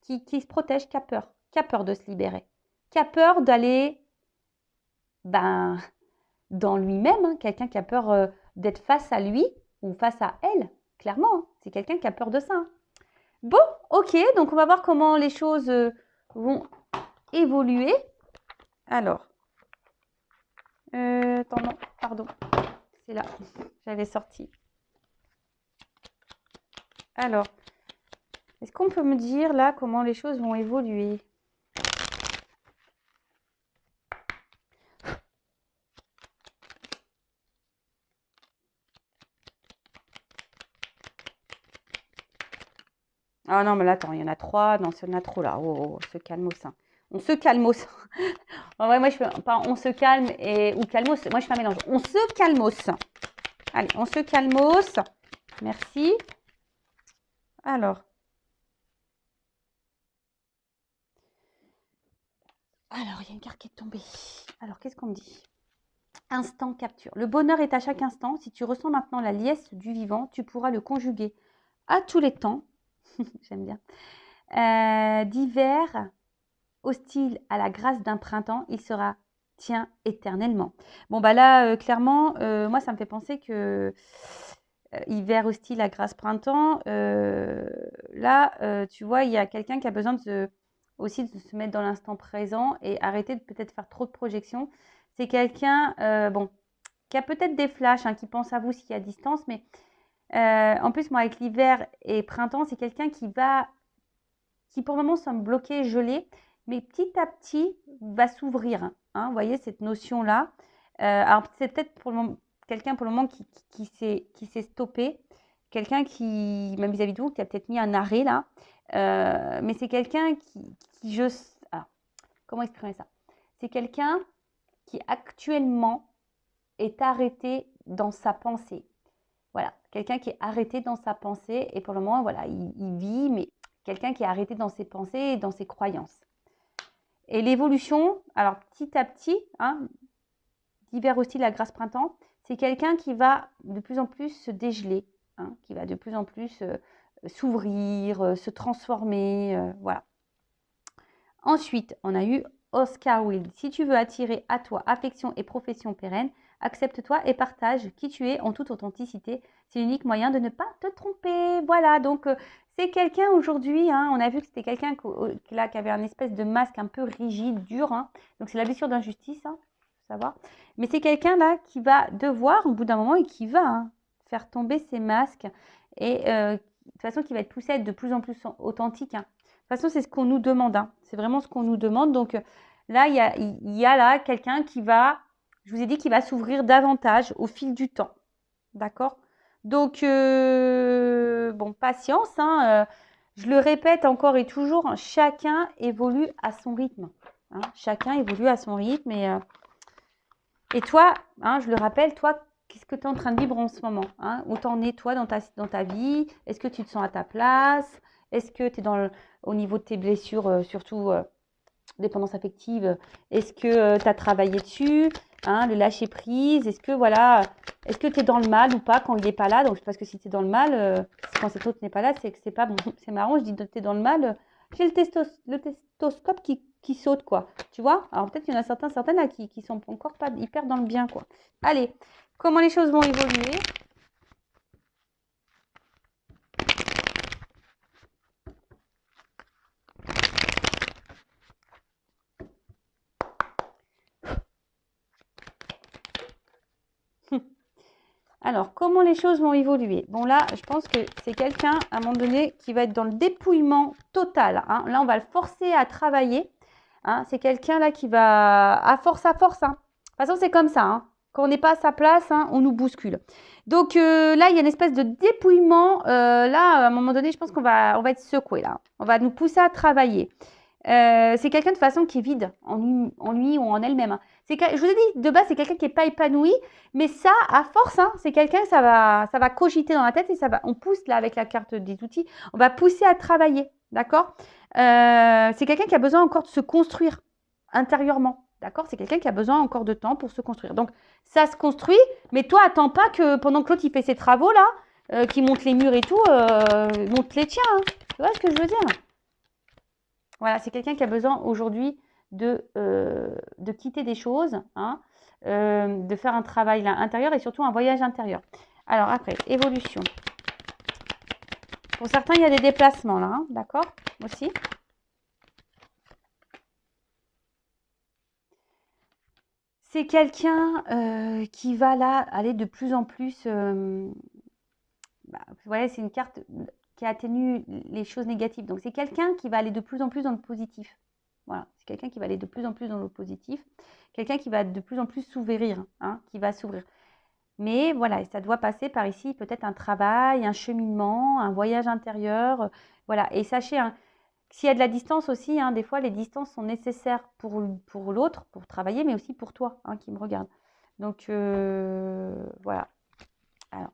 qui se protège, qui a peur de se libérer, qui a peur d'aller dans lui-même. Hein, quelqu'un qui a peur d'être face à lui ou face à elle, clairement. Hein, c'est quelqu'un qui a peur de ça. Hein. Bon, ok, donc on va voir comment les choses vont évoluer. Alors, attends, non, pardon, c'est là, j'avais sorti. Alors, est-ce qu'on peut me dire là comment les choses vont évoluer? Ah non, mais là, attends, il y en a 3. Non, il y en a trop là. Oh, oh, on se calmos, hein. On se calmos. En vrai, moi, je fais pas on se calme ou calmos. Moi, je fais un mélange. On se calmos. Allez, on se calmos. Merci. Alors. Alors, il y a une carte qui est tombée. Alors, qu'est-ce qu'on me dit? Instant capture. Le bonheur est à chaque instant. Si tu ressens maintenant la liesse du vivant, tu pourras le conjuguer à tous les temps. J'aime bien. D'hiver hostile à la grâce d'un printemps, il sera tien éternellement. Bon, bah là, clairement, moi, ça me fait penser que hiver hostile à grâce printemps, là, tu vois, il y a quelqu'un qui a besoin aussi de se mettre dans l'instant présent et arrêter de peut-être faire trop de projections. C'est quelqu'un, bon, qui a peut-être des flashs, hein, qui pense à vous s'il y a distance, mais en plus, moi, avec l'hiver et printemps, c'est quelqu'un qui pour le moment semble bloqué, gelé, mais petit à petit va s'ouvrir. Hein, vous voyez cette notion-là. Alors, c'est peut-être pour le moment, quelqu'un pour le moment qui s'est stoppé, quelqu'un qui, même vis-à-vis de vous, qui a peut-être mis un arrêt là. Mais c'est quelqu'un alors, comment exprimer ça? C'est quelqu'un qui actuellement est arrêté dans sa pensée. Voilà, quelqu'un qui est arrêté dans sa pensée et pour le moment, voilà, il vit, mais quelqu'un qui est arrêté dans ses pensées et dans ses croyances. Et l'évolution, alors petit à petit, hein, d'hiver hostile à grâce printemps, c'est quelqu'un qui va de plus en plus se dégeler, hein, qui va de plus en plus s'ouvrir, se transformer, voilà. Ensuite, on a eu Oscar Wilde. Si tu veux attirer à toi affection et profession pérenne, accepte-toi et partage qui tu es en toute authenticité. C'est l'unique moyen de ne pas te tromper. Voilà, donc c'est quelqu'un aujourd'hui, hein, on a vu que c'était quelqu'un qui avait un espèce de masque un peu rigide, dur. Hein, donc c'est la blessure d'injustice, hein, faut savoir. Mais c'est quelqu'un là qui va devoir, au bout d'un moment, et qui va faire tomber ses masques. Et de toute façon, qui va être poussé à être de plus en plus authentique. Hein. De toute façon, c'est ce qu'on nous demande. Hein. C'est vraiment ce qu'on nous demande. Donc là, il y a là quelqu'un qui va, je vous ai dit, qui va s'ouvrir davantage au fil du temps. D'accord? Donc, bon, patience. Hein, je le répète encore et toujours, hein, chacun évolue à son rythme. Hein, chacun évolue à son rythme. Et toi, hein, je le rappelle, toi, qu'est-ce que tu es en train de vivre en ce moment, hein? Où t'en es, toi, dans ta vie? Est-ce que tu te sens à ta place? Est-ce que tu es au niveau de tes blessures, surtout dépendance affective? Est-ce que tu as travaillé dessus, hein, le lâcher prise? Est-ce que, voilà, est-ce que tu es dans le mal ou pas quand il n'est pas là? Donc, parce que si tu es dans le mal, quand cet autre n'est pas là, c'est que c'est pas bon. C'est marrant, je dis que tu es dans le mal. J'ai le testoscope qui saute, quoi. Tu vois? Alors, peut-être qu'il y en a certaines là qui sont encore pas hyper dans le bien, quoi. Allez, comment les choses vont évoluer? Alors, comment les choses vont évoluer? Bon, là, je pense que c'est quelqu'un, à un moment donné, qui va être dans le dépouillement total. Hein. Là, on va le forcer à travailler. Hein. C'est quelqu'un, là, qui va à force. Hein. De toute façon, c'est comme ça. Hein. Quand on n'est pas à sa place, hein, on nous bouscule. Donc, là, il y a une espèce de dépouillement. Là, à un moment donné, je pense qu'on va être secoué, là. On va nous pousser à travailler. C'est quelqu'un, de façon, qui est vide en lui ou en elle-même. Hein. Je vous ai dit, de base, c'est quelqu'un qui n'est pas épanoui. Mais ça, à force, hein, c'est quelqu'un, ça va cogiter dans la tête et on pousse là avec la carte des outils, on va pousser à travailler, d'accord? C'est quelqu'un qui a besoin encore de se construire intérieurement, d'accord? C'est quelqu'un qui a besoin encore de temps pour se construire. Donc, ça se construit, mais toi, attends pas que pendant que l'autre, il fait ses travaux là, qui monte les murs et tout, monte les tiens, hein. Tu vois ce que je veux dire? Voilà, c'est quelqu'un qui a besoin aujourd'hui de quitter des choses, hein, de faire un travail là, intérieur et surtout un voyage intérieur. Alors après, évolution. Pour certains, il y a des déplacements là, hein, d'accord? Aussi. C'est quelqu'un qui va là aller de plus en plus. Vous voyez, c'est une carte qui atténue les choses négatives. Donc c'est quelqu'un qui va aller de plus en plus dans le positif. Voilà, c'est quelqu'un qui va aller de plus en plus dans le positif. Quelqu'un qui va de plus en plus s'ouvrir, hein, qui va s'ouvrir. Mais voilà, ça doit passer par ici peut-être un travail, un cheminement, un voyage intérieur, Voilà, et sachez, hein, s'il y a de la distance aussi, hein, des fois, les distances sont nécessaires pour l'autre, pour travailler, mais aussi pour toi, hein, qui me regarde. Donc, voilà. Alors,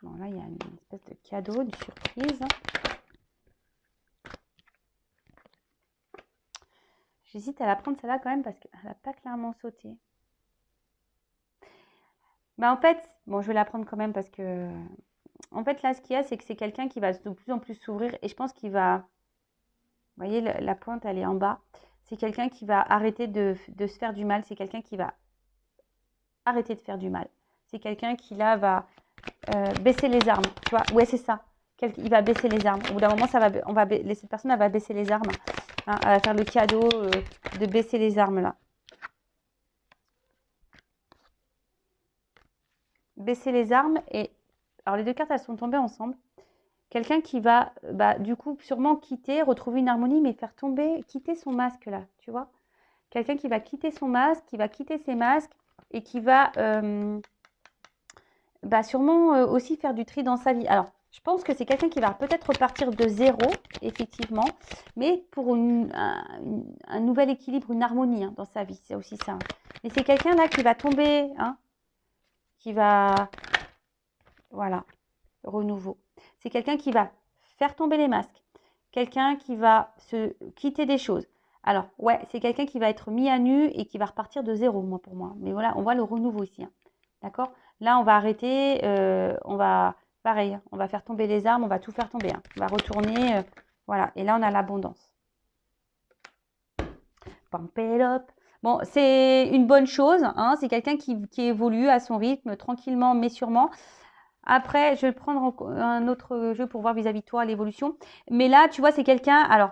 bon, là, il y a une espèce de cadeau, une surprise. J'hésite à la prendre celle-là quand même parce qu'elle n'a pas clairement sauté. Bah, en fait, bon, je vais la prendre quand même parce que, en fait, là, ce qu'il y a, c'est que c'est quelqu'un qui va de plus en plus s'ouvrir et je pense qu'il va, vous voyez, la pointe, elle est en bas. C'est quelqu'un qui va arrêter de se faire du mal. C'est quelqu'un qui va arrêter de faire du mal. C'est quelqu'un qui, là, va baisser les armes. Tu vois, ouais, c'est ça. Il va baisser les armes. Au bout d'un moment, cette personne, elle va baisser les armes. Hein, elle va faire le cadeau de baisser les armes, là. Baisser les armes et... Alors, les deux cartes, elles sont tombées ensemble. Quelqu'un qui va, du coup, sûrement quitter, retrouver une harmonie, mais faire tomber, quitter son masque, là, tu vois. Quelqu'un qui va quitter son masque, qui va quitter ses masques et qui va sûrement aussi faire du tri dans sa vie. Alors, je pense que c'est quelqu'un qui va peut-être repartir de zéro, effectivement, mais pour un nouvel équilibre, une harmonie hein, dans sa vie, c'est aussi ça. Mais c'est quelqu'un là qui va tomber, hein, qui va, voilà, renouveau. C'est quelqu'un qui va faire tomber les masques, quelqu'un qui va se quitter des choses. Alors, ouais, c'est quelqu'un qui va être mis à nu et qui va repartir de zéro, moi, pour moi. Mais voilà, on voit le renouveau ici. Hein. D'accord? Là, on va arrêter, on va, pareil, on va faire tomber les armes, on va tout faire tomber. Hein. On va retourner, voilà. Et là, on a l'abondance. Pump it up. Bon, c'est une bonne chose. Hein. C'est quelqu'un qui évolue à son rythme, tranquillement, mais sûrement. Après, je vais prendre un autre jeu pour voir vis-à-vis de toi l'évolution. Mais là, tu vois, c'est quelqu'un... Alors,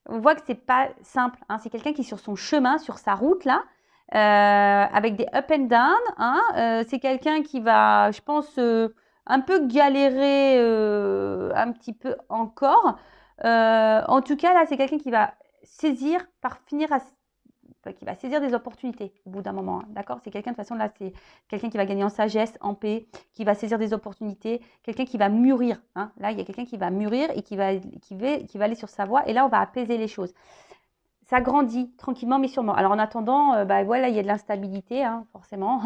on voit que c'est pas simple. Hein, c'est quelqu'un qui est sur son chemin, sur sa route, là, avec des up and down. Hein, c'est quelqu'un qui va, je pense, un peu galérer un petit peu encore. En tout cas, là, c'est quelqu'un qui va saisir, qui va saisir des opportunités au bout d'un moment. Hein, d'accord? C'est quelqu'un, de toute façon, là, c'est quelqu'un qui va gagner en sagesse, en paix, qui va saisir des opportunités, quelqu'un qui va mûrir. Hein. Là, il y a quelqu'un qui va mûrir et qui va aller sur sa voie. Et là, on va apaiser les choses. Ça grandit tranquillement, mais sûrement. Alors, en attendant, voilà, il y a de l'instabilité, hein, forcément.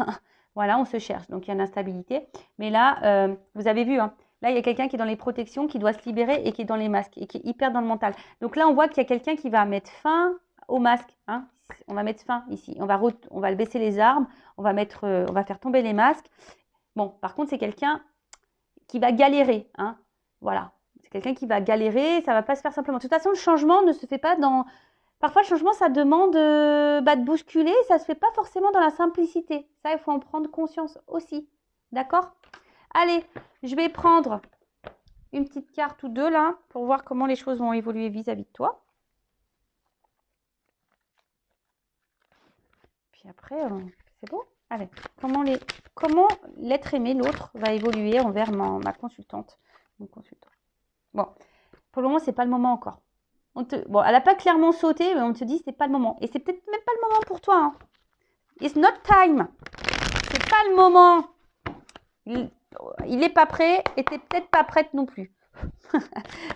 Voilà, on se cherche. Donc, il y a de l'instabilité. Mais là, vous avez vu, hein, là, il y a quelqu'un qui est dans les protections, qui doit se libérer et qui est dans les masques et qui est hyper dans le mental. Donc là, on voit qu'il y a quelqu'un qui va mettre fin au masque. Hein. On va mettre fin ici. On va baisser les armes. On va faire tomber les masques. Bon, par contre, c'est quelqu'un qui va galérer. Hein. Voilà. C'est quelqu'un qui va galérer. Ça ne va pas se faire simplement. De toute façon, le changement ne se fait pas dans... Parfois, le changement, ça demande de bousculer. Ça ne se fait pas forcément dans la simplicité. Ça, il faut en prendre conscience aussi. D'accord? Allez, je vais prendre une petite carte ou deux là pour voir comment les choses vont évoluer vis-à-vis de toi. Puis après, c'est bon. Allez, comment l'être aimé, l'autre, va évoluer envers ma consultante, mon consultant. Bon, pour le moment, c'est pas le moment encore. Bon, elle n'a pas clairement sauté, mais on te dit c'est pas le moment. Et c'est peut-être même pas le moment pour toi. Hein. It's not time. C'est pas le moment. Il n'est pas prêt et tu n'es peut-être pas prête non plus.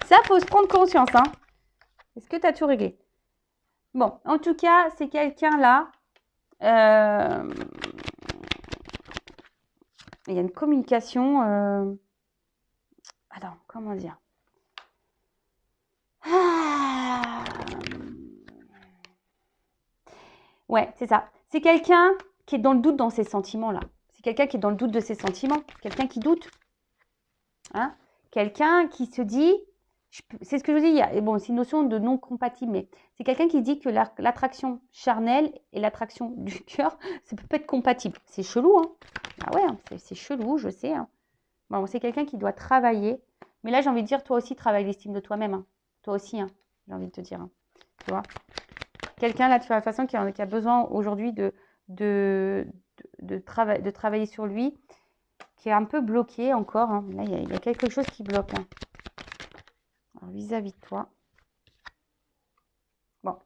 Ça, il faut se prendre conscience. Hein. Est-ce que tu as tout réglé? Bon, en tout cas, c'est quelqu'un là. Il y a une communication. Attends, comment dire? Ouais, c'est ça. C'est quelqu'un qui est dans le doute dans ses sentiments là. C'est quelqu'un qui est dans le doute de ses sentiments. Quelqu'un qui doute. Hein? Quelqu'un qui se dit, c'est ce que je dis, bon, c'est une notion de non compatible, mais c'est quelqu'un qui dit que l'attraction charnelle et l'attraction du cœur, ça peut pas être compatible. C'est chelou, hein? Ah ouais, c'est chelou, je sais. Hein. Bon, c'est quelqu'un qui doit travailler. Mais là, j'ai envie de dire, toi aussi, travaille l'estime de toi-même. Hein. Toi aussi, hein, j'ai envie de te dire. Hein. Tu vois? Quelqu'un, là, de toute façon, qui a besoin aujourd'hui de travailler sur lui, qui est un peu bloqué encore. Hein. Là, il y a quelque chose qui bloque. Hein. Alors, vis-à-vis de toi. Bon.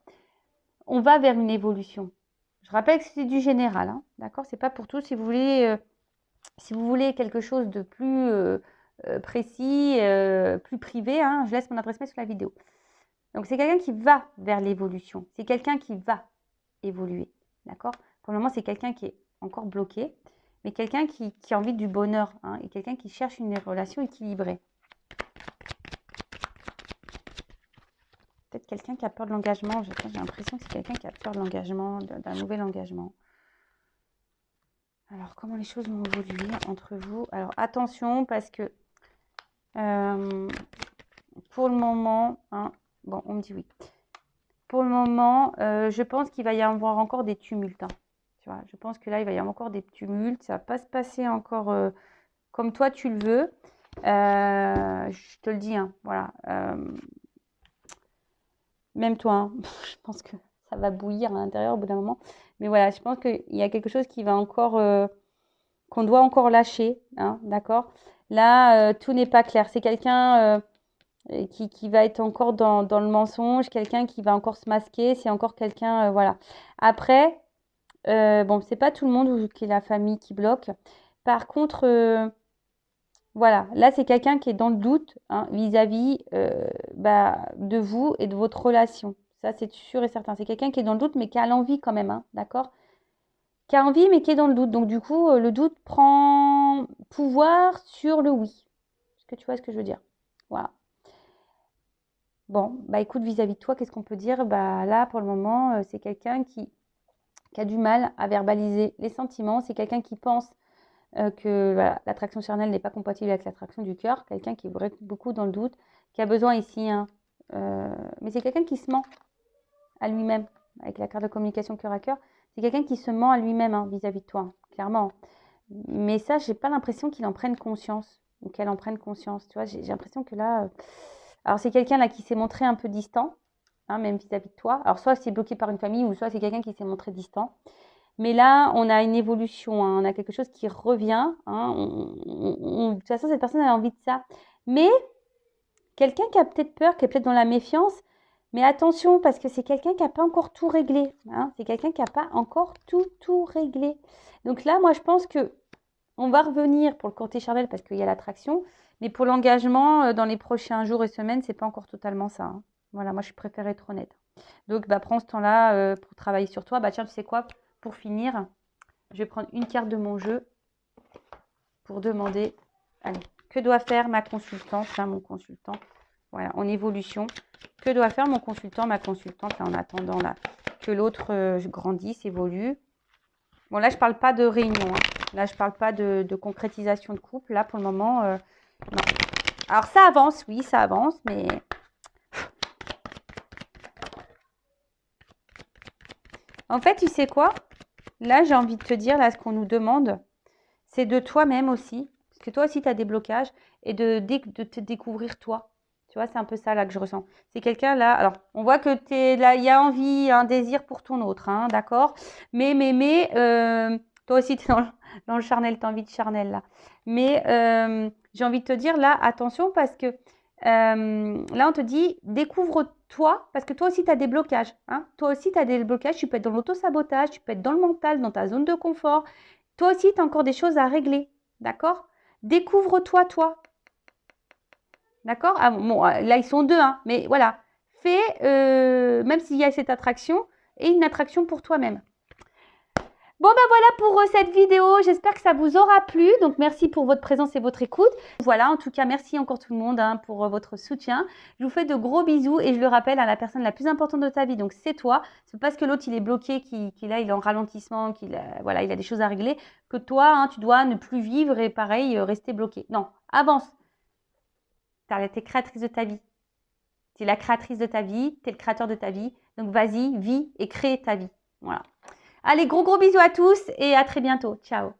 On va vers une évolution. Je rappelle que c'est du général. Hein. D'accord? C'est pas pour tout. Si vous voulez quelque chose de plus précis, plus privé, hein, je laisse mon adresse mail sous la vidéo. Donc, c'est quelqu'un qui va vers l'évolution. C'est quelqu'un qui va évoluer. D'accord? Pour le moment, c'est quelqu'un qui est encore bloqué, mais quelqu'un qui a envie du bonheur, hein, et quelqu'un qui cherche une relation équilibrée. Peut-être quelqu'un qui a peur de l'engagement. J'ai l'impression que c'est quelqu'un qui a peur de l'engagement, d'un nouvel engagement. Alors, comment les choses vont évoluer entre vous? Alors, attention, parce que pour le moment, hein, bon, on me dit oui. Pour le moment, je pense qu'il va y avoir encore des tumultes. Hein, tu vois, je pense que là, il va y avoir encore des tumultes. Ça ne va pas se passer encore comme toi, tu le veux. Je te le dis, hein, voilà. Même toi, hein, je pense que ça va bouillir à l'intérieur au bout d'un moment. Mais voilà, je pense qu'il y a quelque chose qui va encore, qu'on doit encore lâcher, hein, d'accord? Là, tout n'est pas clair. C'est quelqu'un qui va être encore dans le mensonge, quelqu'un qui va encore se masquer, c'est encore quelqu'un, voilà. Après, bon, c'est pas tout le monde qui est la famille qui bloque. Par contre, voilà, là, c'est quelqu'un qui est dans le doute, hein, vis-à-vis de vous et de votre relation. Ça, c'est sûr et certain. C'est quelqu'un qui est dans le doute, mais qui a l'envie quand même, hein, d'accord? Qui a envie, mais qui est dans le doute. Donc, du coup, le doute prend pouvoir sur le oui. Est-ce que tu vois ce que je veux dire? Voilà. Bon, bah écoute, vis-à-vis de toi, qu'est-ce qu'on peut dire? Bah là, pour le moment, c'est quelqu'un qui a du mal à verbaliser les sentiments. C'est quelqu'un qui pense que voilà, l'attraction charnelle n'est pas compatible avec l'attraction du cœur. Quelqu'un qui est beaucoup dans le doute, qui a besoin ici, hein, mais c'est quelqu'un qui se ment à lui-même, avec la carte de communication cœur à cœur. C'est quelqu'un qui se ment à lui-même, hein, vis-à-vis de toi, hein, clairement. Mais ça, j'ai pas l'impression qu'il en prenne conscience, ou qu'elle en prenne conscience. Tu vois, j'ai l'impression que là... Alors, c'est quelqu'un là qui s'est montré un peu distant, hein, même vis-à-vis de toi. Alors, soit c'est bloqué par une famille, ou soit c'est quelqu'un qui s'est montré distant. Mais là, on a une évolution, hein, on a quelque chose qui revient. Hein, de toute façon, cette personne a envie de ça. Mais quelqu'un qui a peut-être peur, qui est peut-être dans la méfiance, mais attention, parce que c'est quelqu'un qui n'a pas encore tout réglé. Hein, c'est quelqu'un qui n'a pas encore tout réglé. Donc là, moi, je pense que on va revenir pour le côté charnel parce qu'il y a l'attraction. Mais pour l'engagement, dans les prochains jours et semaines, c'est pas encore totalement ça. Hein. Voilà, moi, je préfère être honnête. Donc, bah, prends ce temps-là pour travailler sur toi. Bah, tiens, tu sais quoi? Pour finir, je vais prendre une carte de mon jeu pour demander, allez, que doit faire ma consultante, là, mon consultant, voilà, en évolution. Que doit faire mon consultant, ma consultante, là, en attendant là, que l'autre grandisse, évolue. Bon, là, je ne parle pas de réunion. Hein. Là, je ne parle pas de concrétisation de couple. Là, pour le moment, non. Alors, ça avance, oui, ça avance, mais... En fait, tu sais quoi? Là, j'ai envie de te dire, là, ce qu'on nous demande, c'est de toi-même aussi. Parce que toi aussi, tu as des blocages. Et de te découvrir toi. Tu vois, c'est un peu ça, là, que je ressens. C'est quelqu'un, là... Alors, on voit que t'es là, il y a envie, un désir pour ton autre, hein, d'accord? Mais, toi aussi, tu es dans le charnel, tu as envie de charnel, là. Mais j'ai envie de te dire, là, attention, parce que là, on te dit, découvre-toi, parce que toi aussi, tu as des blocages. Hein. Toi aussi, tu as des blocages. Tu peux être dans l'auto-sabotage, tu peux être dans le mental, dans ta zone de confort. Toi aussi, tu as encore des choses à régler. D'accord? Découvre-toi, toi. D'accord? Ah, bon, là, ils sont deux, hein, mais voilà. Fais, même s'il y a cette attraction, et une attraction pour toi-même. Bon, ben voilà pour cette vidéo. J'espère que ça vous aura plu. Donc, merci pour votre présence et votre écoute. Voilà, en tout cas, merci encore tout le monde hein, pour votre soutien. Je vous fais de gros bisous et je le rappelle à la personne la plus importante de ta vie. Donc, c'est toi. C'est parce que l'autre, il est bloqué, qu'il est en ralentissement, voilà, il a des choses à régler, que toi, hein, tu dois ne plus vivre et pareil, rester bloqué. Non, avance. Tu es créatrice de ta vie. Tu es la créatrice de ta vie. Tu es le créateur de ta vie. Donc, vas-y, vis et crée ta vie. Voilà. Allez, gros bisous à tous et à très bientôt. Ciao.